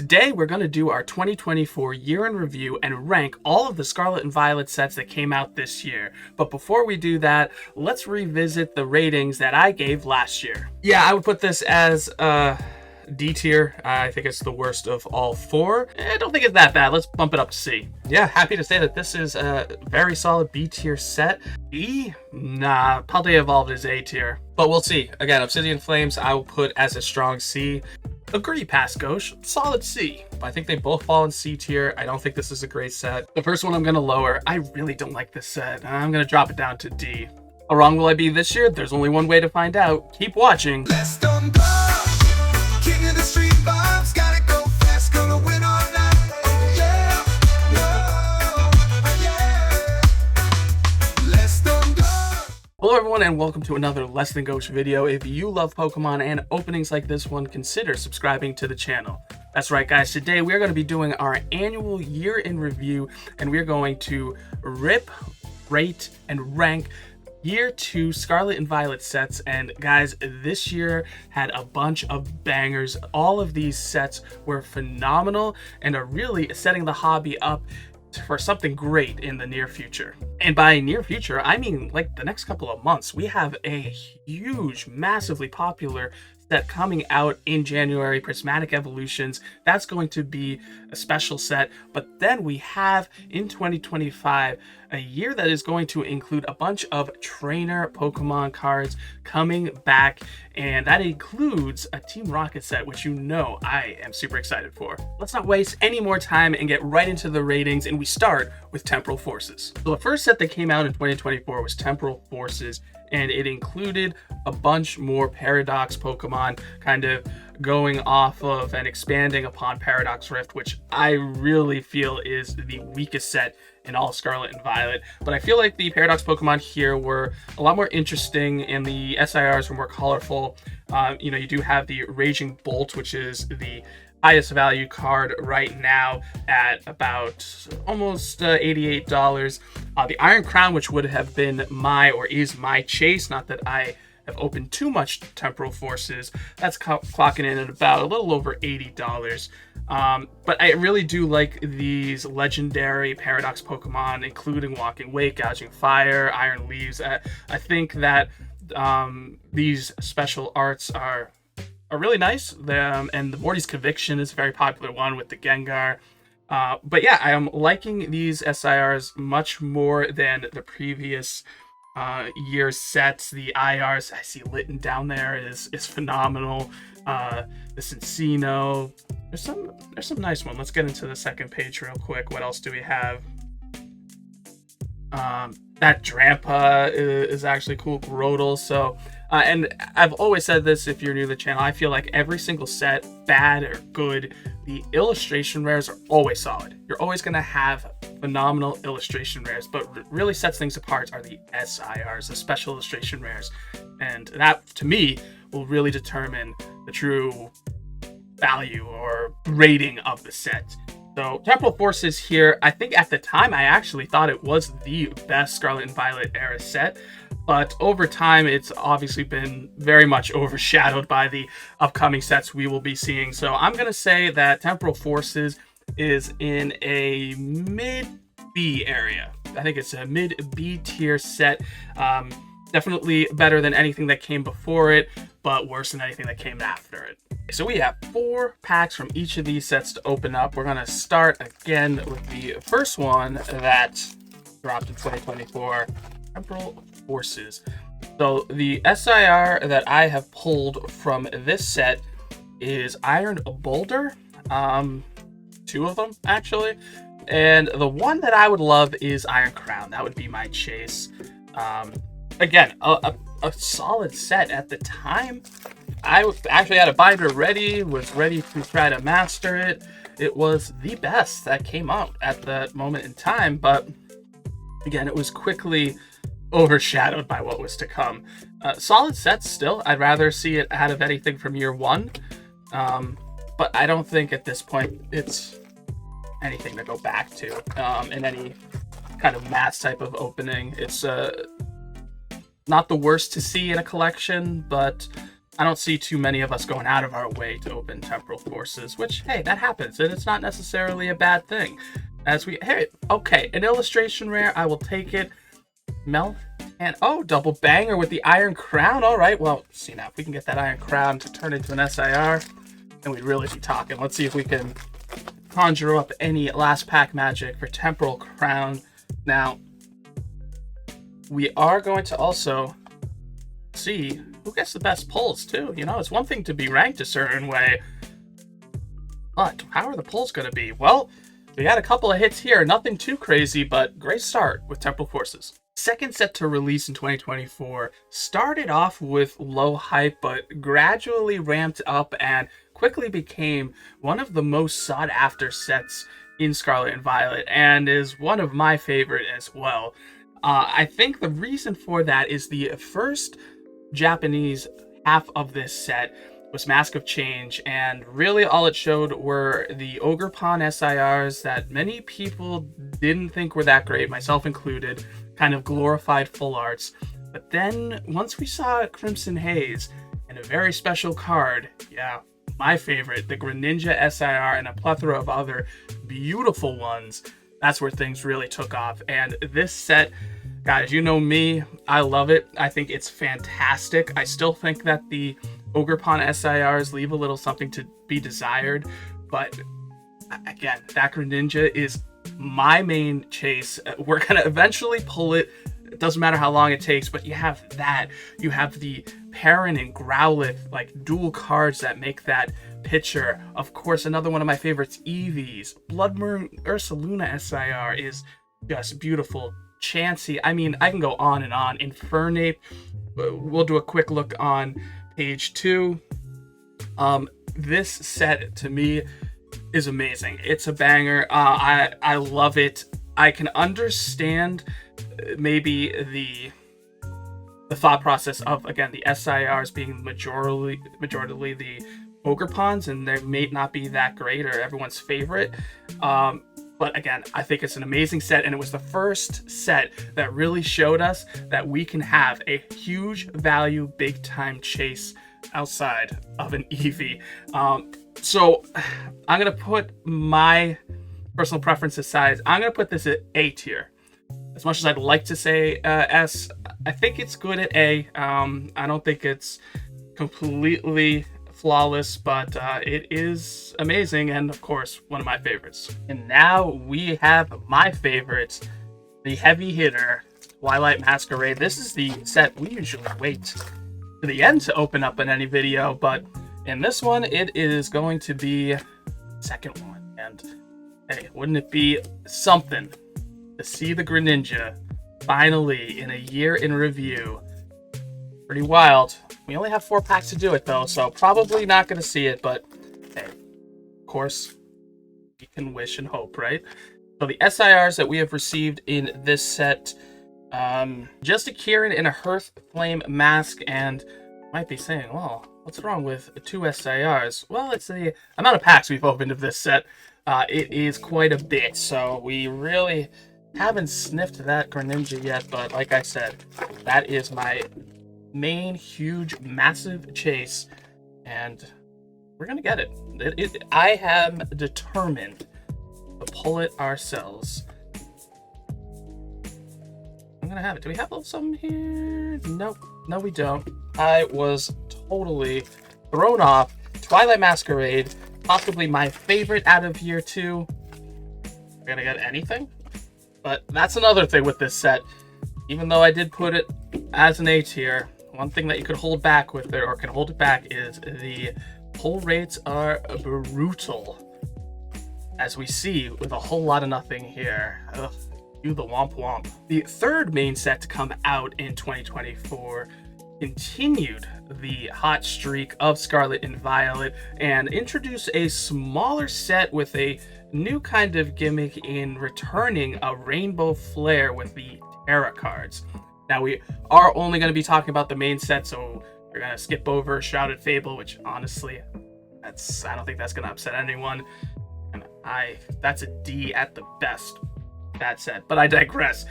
Today, we're going to do our 2024 year in review and rank all of the Scarlet and Violet sets that came out this year. But before we do that, let's revisit the ratings that I gave last year. Yeah, I would put this as D tier. I think it's the worst of all four. I don't think it's that bad. Let's bump it up to C. Yeah, happy to say that this is a very solid B tier set. E? Nah, probably Evolved is A tier. But we'll see. Again, Obsidian Flames I will put as a strong C. Agree, Pass Gauche, solid C. I think they both fall in C tier. I don't think this is a great set. The first one I'm gonna lower. I really don't like this set. I'm gonna drop it down to D. How wrong will I be this year? There's only one way to find out. Keep watching. Let's don't go. King of the street vibes, gotta go fast, gonna win all night. Oh yeah, yeah. Let's don't go. Hello everyone and welcome to another Less Than Gauche video. If you love Pokemon and openings like this one, consider subscribing to the channel. That's right guys, today we're going to be doing our annual year in review and we're going to rip, rate, and rank Year 2 Scarlet and Violet sets. And guys, this year had a bunch of bangers. All of these sets were phenomenal and are really setting the hobby up for something great in the near future. And by near future, I mean like the next couple of months. We have a huge, massively popular set coming out in January, Prismatic Evolutions. That's going to be a special set. But then we have in 2025 a year that is going to include a bunch of trainer Pokemon cards coming back, and that includes a Team Rocket set, which you know I am super excited for. Let's not waste any more time and get right into the ratings, and we start with Temporal Forces. So the first set that came out in 2024 was Temporal Forces, and it included a bunch more Paradox Pokemon, kind of going off of and expanding upon Paradox Rift, which I really feel is the weakest set in all Scarlet and Violet. But I feel like the Paradox Pokemon here were a lot more interesting and the SIRs were more colorful. You do have the Raging Bolt, which is the highest value card right now at about almost $88. The Iron Crown, which would have been is my chase, not that I have opened too much Temporal Forces, that's clocking in at about a little over $80. But I really do like these legendary Paradox Pokemon, including Walking Wake, Gouging Fire, Iron Leaves. I think that these special arts are really nice. And the Morty's Conviction is a very popular one with the Gengar. But yeah, I am liking these SIRs much more than the previous year sets. The IRs, I see Litten down there is phenomenal. The Cincino, there's some nice one. Let's get into the second page real quick. What else do we have? That Drampa is actually cool. Grotle. So and I've always said this, if you're new to the channel, I feel like every single set, bad or good, the illustration rares are always solid. You're always going to have phenomenal illustration rares, but what really sets things apart are the SIRs, the special illustration rares. And that, to me, will really determine the true value or rating of the set. So Temporal Forces here, I think at the time I actually thought it was the best Scarlet and Violet era set, but over time it's obviously been very much overshadowed by the upcoming sets we will be seeing. So I'm going to say that Temporal Forces is in a mid-B area. I think it's a mid-B tier set. Definitely better than anything that came before it, but worse than anything that came after it. So we have 4 packs from each of these sets to open up. We're going to start again with the first one that dropped in 2024, Temporal Forces. So the SIR that I have pulled from this set is Iron Boulder, 2 of them actually, and the one that I would love is Iron Crown. That would be my chase. Again, a solid set at the time. I actually had a binder ready, was ready to try to master it. It was the best that came out at that moment in time, but again, it was quickly overshadowed by what was to come. Solid sets still. I'd rather see it out of anything from year 1, but I don't think at this point it's anything to go back to in any kind of mass type of opening. It's not the worst to see in a collection, but I don't see too many of us going out of our way to open Temporal Forces, which, hey, that happens, and it's not necessarily a bad thing. Okay, an illustration rare, I will take it. Mel, and oh, double banger with the Iron Crown. All right, well, see now, if we can get that Iron Crown to turn into an SIR, then we'd really be talking. Let's see if we can conjure up any last pack magic for Temporal Crown. Now, we are going to also see who gets the best pulls, too. You know, it's one thing to be ranked a certain way, but how are the pulls going to be? Well, we had a couple of hits here, nothing too crazy, but great start with Temporal Forces. Second set to release in 2024 started off with low hype, but gradually ramped up and quickly became one of the most sought after sets in Scarlet and Violet, and is one of my favorite as well. I think the reason for that is the first Japanese half of this set was Mask of Change, and really all it showed were the Ogre Pawn SIRs that many people didn't think were that great, myself included, kind of glorified full arts. But then once we saw Crimson Haze and a very special card, yeah, my favorite, the Greninja SIR, and a plethora of other beautiful ones, that's where things really took off. And this set, guys, you know me, I love it. I think it's fantastic. I still think that the Ogre Pawn SIRs leave a little something to be desired, but again, that Greninja is my main chase. We're gonna eventually pull it. It doesn't matter how long it takes, but you have that. You have the Perrin and Growlithe, like dual cards that make that picture. Of course, another one of my favorites, Eevee's. Bloodmoon Ursaluna SIR is just beautiful. Chansey, I mean, I can go on and on. Infernape, we'll do a quick look on page 2. This set, to me, is amazing. It's a banger. I love it. I can understand maybe the thought process of, again, the SIRs being majorly the Ogre Pawns, and they may not be that great or everyone's favorite. But again, I think it's an amazing set, and it was the first set that really showed us that we can have a huge value, big time chase outside of an Eevee. So I'm going to put my personal preference aside. I'm going to put this at A tier. As much as I'd like to say S, I think it's good at A. I don't think it's completely flawless, but it is amazing, and of course, one of my favorites. And now we have my favorites, the heavy hitter, Twilight Masquerade. This is the set we usually wait to the end to open up in any video, but in this one, it is going to be the second one. And hey, wouldn't it be something to see the Greninja finally in a year in review? Pretty wild. We only have 4 packs to do it though, so probably not going to see it, but hey, of course, you can wish and hope, right? So the SIRs that we have received in this set, just a Kieran in a Hearth Flame Mask, and you might be saying, well, what's wrong with 2 SIRs? Well, it's the amount of packs we've opened of this set. It is quite a bit, so we really haven't sniffed that Greninja yet, but like I said, that is my main, huge, massive chase, and we're gonna get it. I am determined to pull it ourselves. I'm gonna have it. Do we have some here? Nope. No, we don't. I was totally thrown off. Twilight Masquerade, possibly my favorite out of year 2. We're gonna get anything? But that's another thing with this set. Even though I did put it as an A tier, one thing that you could hold back with it, or can hold it back, is the pull rates are brutal. As we see with a whole lot of nothing here. Ugh, do the womp womp. The third main set to come out in 2024 continued the hot streak of Scarlet and Violet and introduced a smaller set with a new kind of gimmick in returning a Rainbow Flare with the Terra cards. Now, we are only going to be talking about the main set, so we're going to skip over Shrouded Fable, which honestly, I don't think that's going to upset anyone. And that's a D at the best, that set. But I digress.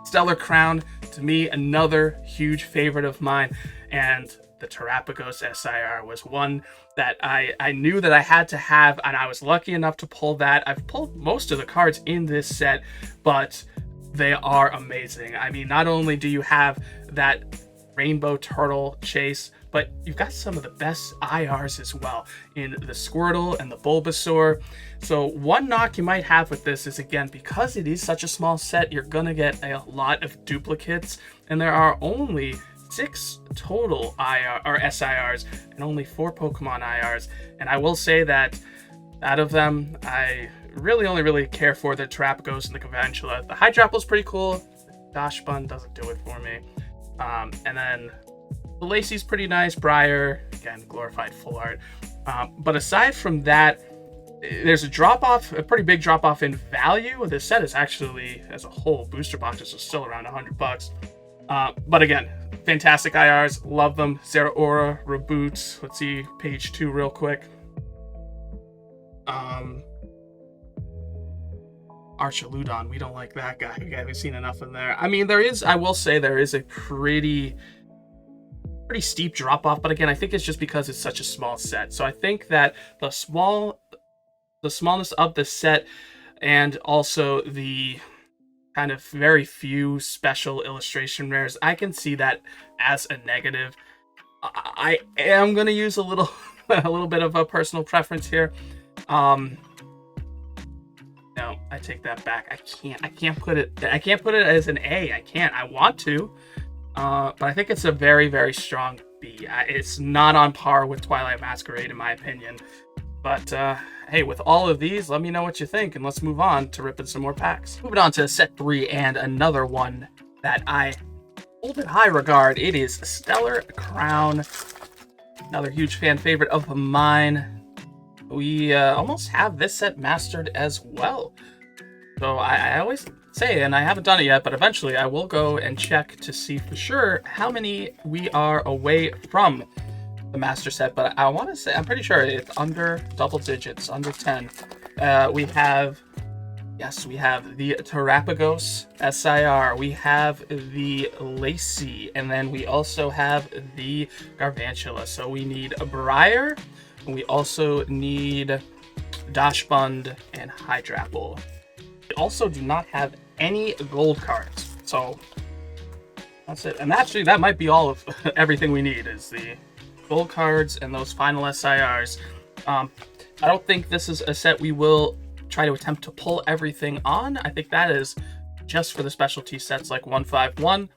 Stellar Crown, to me, another huge favorite of mine. and the Terrapagos SIR was one that I knew that I had to have, and I was lucky enough to pull that. I've pulled most of the cards in this set, but they are amazing. I mean, not only do you have that rainbow turtle chase, but you've got some of the best IRs as well in the Squirtle and the Bulbasaur. So one knock you might have with this is, again, because it is such a small set, you're gonna get a lot of duplicates, and there are only 6 total IR or SIRs and only 4 Pokemon IRs. And I will say that out of them, I really care for the Terrapagos and the Cavantula. The Hydrapple's pretty cool. Dachshund doesn't do it for me. And then the Lacey's pretty nice. Briar, again, glorified full art. But aside from that, there's a drop-off, a pretty big drop-off in value. This set is actually, as a whole, booster boxes are still around $100. But again, fantastic IRs, love them. Zeraora, Reboot. Let's see page 2 real quick. Archaludon, we don't like that guy. We haven't seen enough in there. I mean, I will say there is a pretty steep drop off, but again, I think it's just because it's such a small set. So I think that the smallness of the set, and also the kind of very few special illustration rares, I can see that as a negative. I am going to use a little bit of a personal preference here. No, I take that back. I can't put it as an A. I can't. I want to. But I think it's a very strong B. It's not on par with Twilight Masquerade, in my opinion. But hey, with all of these, let me know what you think, and let's move on to ripping some more packs. Moving on to set 3, and another one that I hold in high regard. It is Stellar Crown. Another huge fan favorite of mine. We almost have this set mastered as well. So I always say, and I haven't done it yet, but eventually I will go and check to see for sure how many we are away from the master set. But I want to say, I'm pretty sure it's under double digits, under 10. We have the Terrapagos SIR, we have the Lacey, and then we also have the Garvantula. So we need a Briar, and we also need Dachshund and Hydrapple. We also do not have any gold cards, so that's it. And actually, that might be all of everything we need, is the gold cards and those final SIRs. I don't think this is a set we will try to attempt to pull everything on. I think that is just for the specialty sets like 151.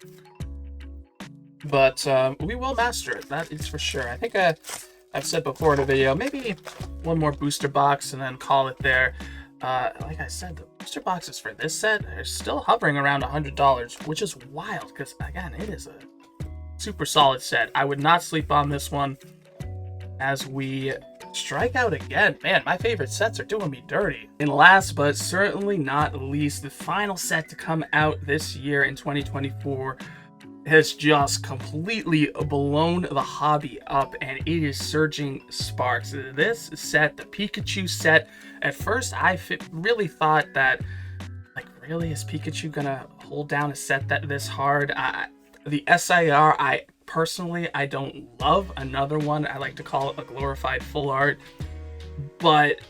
But we will master it, that is for sure. I think I've said before in a video, maybe one more booster box and then call it there. Like I said, the booster boxes for this set are still hovering around $100, which is wild because, again, it is a super solid set. I would not sleep on this one as we strike out again. Man, my favorite sets are doing me dirty. And last but certainly not least, the final set to come out this year in 2024 has just completely blown the hobby up, and it is Surging Sparks. This set, the Pikachu set, at first I really thought that, like, really, is Pikachu gonna hold down a set this hard? The SIR, I don't love. Another one, I like to call it a glorified full art. But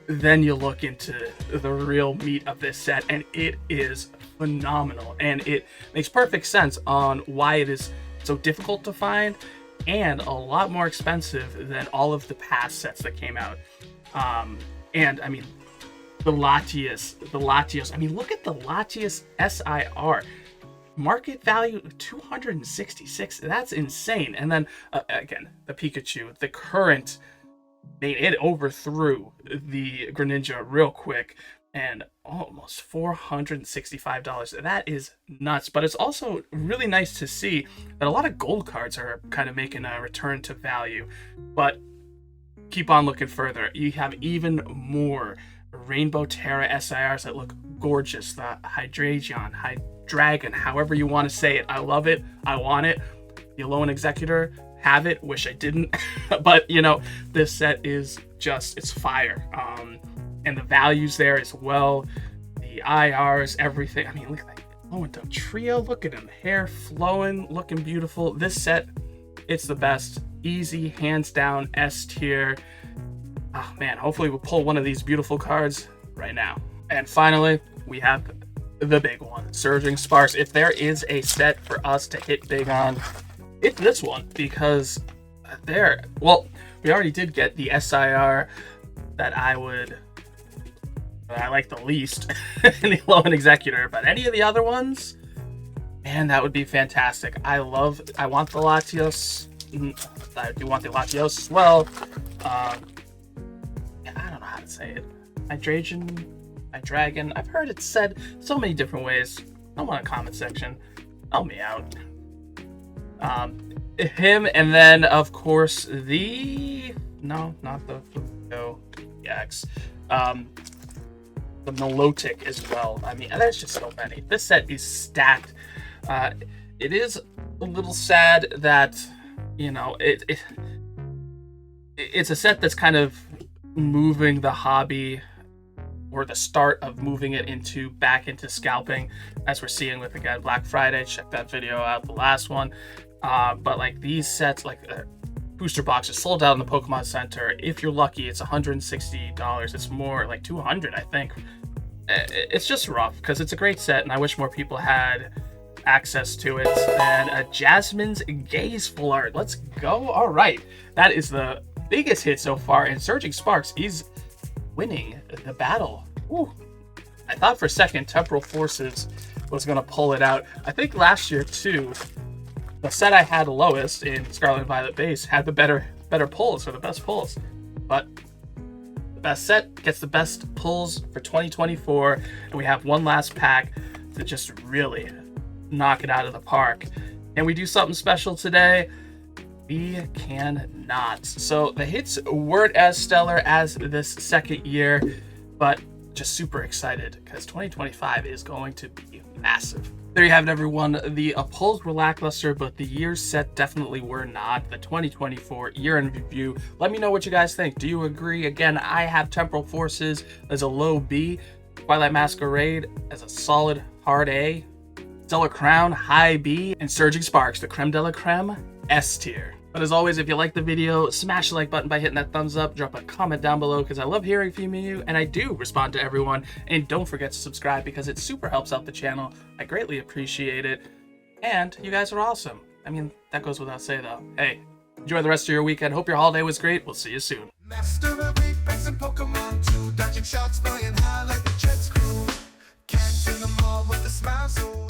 then you look into the real meat of this set, and it is phenomenal, and it makes perfect sense on why it is so difficult to find and a lot more expensive than all of the past sets that came out. And I mean, the Latios, I mean, look at the Latios SIR. Market value 266. That's insane. And then again, the Pikachu, the current, it overthrew the Greninja real quick, and almost $465. That is nuts. But it's also really nice to see that a lot of gold cards are kind of making a return to value. But keep on looking further. You have even more Rainbow Terra SIRs that look gorgeous. The Hydreigon, however you want to say it. I love it. I want it. The Alolan Executor, have it. Wish I didn't. But, you know, this set is just, it's fire. And the values there as well. The IRs, everything. I mean, look at that. Oh, and the trio. Look at him. Hair flowing, looking beautiful. This set It's the best. Easy, hands down, S tier. Oh man, hopefully we'll pull one of these beautiful cards right now. And finally, we have the big one, Surging Sparks. If there is a set for us to hit big on, it's this one, because well, we already did get the SIR that I like the least in the Low-End Executor, but any of the other ones, man, that would be fantastic. I want the Latios. I do want the Latios as well. I don't know how to say it. Dragon. I've heard it said so many different ways. I want a comment section. Help me out. Him, and then of course not the EX. The Milotic as well. I mean, there's just so many. This set is stacked. It is a little sad that, you know, it's a set that's kind of moving the hobby, or the start of moving it back into scalping, as we're seeing with, again, Black Friday. Check that video out, the last one. But like these sets, like booster boxes, sold out in the Pokemon Center. If you're lucky, it's $160. It's more like $200, I think. It's just rough because it's a great set, and I wish more people had access to it. And a Jasmine's Gaze full art. Let's go. All right, that is the biggest hit so far, and Surging Sparks is winning the battle. Ooh. I thought for a second Temporal Forces was going to pull it out. I think last year too, the set I had lowest in Scarlet Violet base had the better pulls, or the best pulls. But the best set gets the best pulls for 2024, and we have one last pack to just really knock it out of the park. Can we do something special today? We cannot. So the hits weren't as stellar as this second year, but just super excited because 2025 is going to be massive. There you have it, everyone. The pulls were lackluster, but the year's set definitely were not. The 2024 year in review. Let me know what you guys think. Do you agree? Again, I have Temporal Forces as a low B, Twilight Masquerade as a solid hard A, Stellar Crown high B, and Surging Sparks, the creme de la creme, S tier. But as always, if you like the video, smash the like button by hitting that thumbs up, drop a comment down below because I love hearing from you, and I do respond to everyone. And don't forget to subscribe because it super helps out the channel. I greatly appreciate it. And you guys are awesome. I mean, that goes without saying though. Hey, enjoy the rest of your weekend. Hope your holiday was great. We'll see you soon. Master of Apex and Pokemon 2, dodging shots flying high like the Jets crew. Catching them all with a smile so